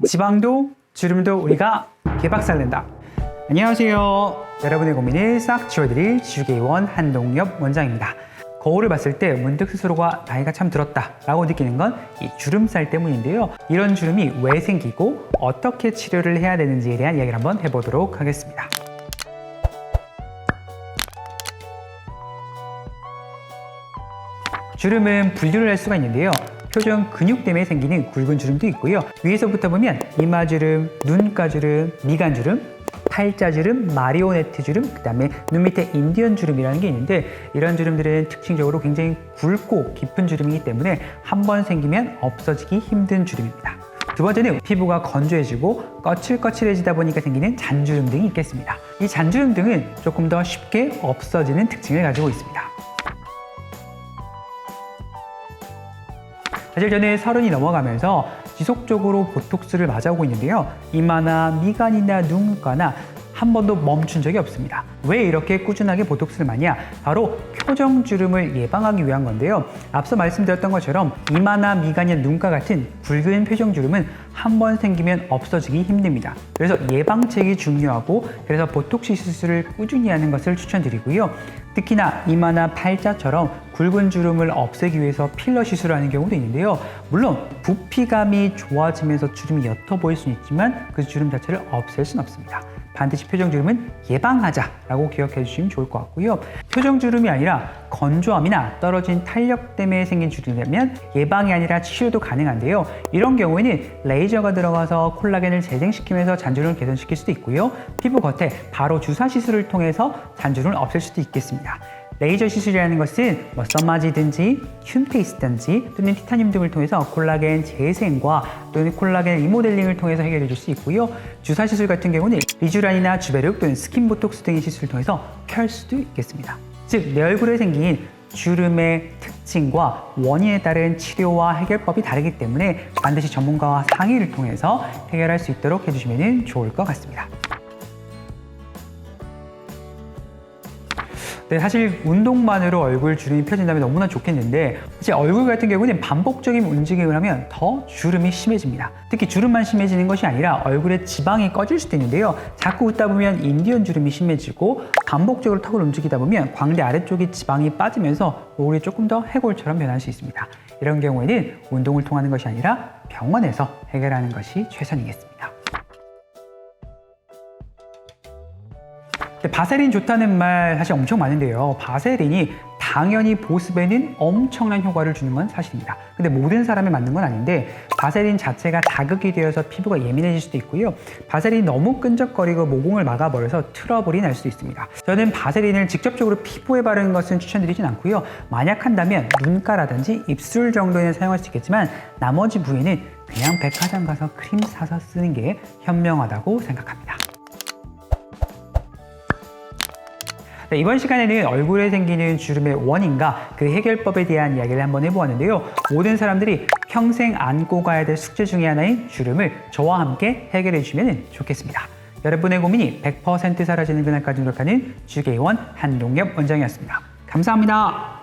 지방도 주름도 우리가 개박살낸다. 안녕하세요. 여러분의 고민을 싹 지워드릴 지주개원 한동엽 원장입니다. 거울을 봤을 때 문득 스스로가 나이가 참 들었다 라고 느끼는 건 이 주름살 때문인데요. 이런 주름이 왜 생기고 어떻게 치료를 해야 되는지에 대한 이야기를 한번 해보도록 하겠습니다. 주름은 분류를 할 수가 있는데요. 표정 근육 때문에 생기는 굵은 주름도 있고요. 위에서부터 보면 이마주름, 눈가주름, 미간주름, 팔자주름, 마리오네트 주름, 그 다음에 눈 밑에 인디언 주름이라는 게 있는데 이런 주름들은 특징적으로 굉장히 굵고 깊은 주름이기 때문에 한 번 생기면 없어지기 힘든 주름입니다. 두 번째는 피부가 건조해지고 거칠거칠해지다 보니까 생기는 잔주름 등이 있겠습니다. 이 잔주름 등은 조금 더 쉽게 없어지는 특징을 가지고 있습니다. 사실 저는 30이 넘어가면서 지속적으로 보톡스를 맞아오고 있는데요. 이마나 미간이나 눈가나 한 번도 멈춘 적이 없습니다. 왜 이렇게 꾸준하게 보톡스를 맞냐? 바로 표정주름을 예방하기 위한 건데요. 앞서 말씀드렸던 것처럼 이마나 미간이나 눈가 같은 굵은 표정주름은 한 번 생기면 없어지기 힘듭니다. 그래서 예방책이 중요하고 그래서 보톡스 시술을 꾸준히 하는 것을 추천드리고요. 특히나 이마나 팔자처럼 굵은 주름을 없애기 위해서 필러 시술을 하는 경우도 있는데요. 물론 부피감이 좋아지면서 주름이 옅어 보일 수는 있지만 그 주름 자체를 없앨 수는 없습니다. 반드시 표정주름은 예방하자라고 기억해 주시면 좋을 것 같고요. 표정주름이 아니라 건조함이나 떨어진 탄력 때문에 생긴 주름이라면 예방이 아니라 치료도 가능한데요. 이런 경우에는 레이저가 들어가서 콜라겐을 재생시키면서 잔주름을 개선시킬 수도 있고요. 피부 겉에 바로 주사 시술을 통해서 잔주름을 없앨 수도 있겠습니다. 레이저 시술이라는 것은 써마지든지 튠페이스든지 또는 티타늄 등을 통해서 콜라겐 재생과 또는 콜라겐 리모델링을 통해서 해결해 줄 수 있고요. 주사 시술 같은 경우는 리쥬란이나 주베륵 또는 스킨보톡스 등의 시술을 통해서 펼 수도 있겠습니다. 즉, 내 얼굴에 생긴 주름의 특징과 원인에 따른 치료와 해결법이 다르기 때문에 반드시 전문가와 상의를 통해서 해결할 수 있도록 해주시면 좋을 것 같습니다. 네, 사실 운동만으로 얼굴 주름이 펴진다면 너무나 좋겠는데 사실 얼굴 같은 경우는 반복적인 움직임을 하면 더 주름이 심해집니다. 특히 주름만 심해지는 것이 아니라 얼굴에 지방이 꺼질 수도 있는데요. 자꾸 웃다 보면 인디언 주름이 심해지고 반복적으로 턱을 움직이다 보면 광대 아래쪽이 지방이 빠지면서 얼굴이 조금 더 해골처럼 변할 수 있습니다. 이런 경우에는 운동을 통하는 것이 아니라 병원에서 해결하는 것이 최선이겠습니다. 바세린 좋다는 말 사실 엄청 많은데요. 바세린이 당연히 보습에는 엄청난 효과를 주는 건 사실입니다. 근데 모든 사람에 맞는 건 아닌데 바세린 자체가 자극이 되어서 피부가 예민해질 수도 있고요. 바세린이 너무 끈적거리고 모공을 막아버려서 트러블이 날 수도 있습니다. 저는 바세린을 직접적으로 피부에 바르는 것은 추천드리진 않고요. 만약 한다면 눈가라든지 입술 정도에는 사용할 수 있겠지만 나머지 부위는 그냥 백화점 가서 크림 사서 쓰는 게 현명하다고 생각합니다. 네, 이번 시간에는 얼굴에 생기는 주름의 원인과 그 해결법에 대한 이야기를 한번 해보았는데요. 모든 사람들이 평생 안고 가야 될 숙제 중에 하나인 주름을 저와 함께 해결해 주시면 좋겠습니다. 여러분의 고민이 100% 사라지는 그날까지 노력하는 지주개원 한동엽 원장이었습니다. 감사합니다.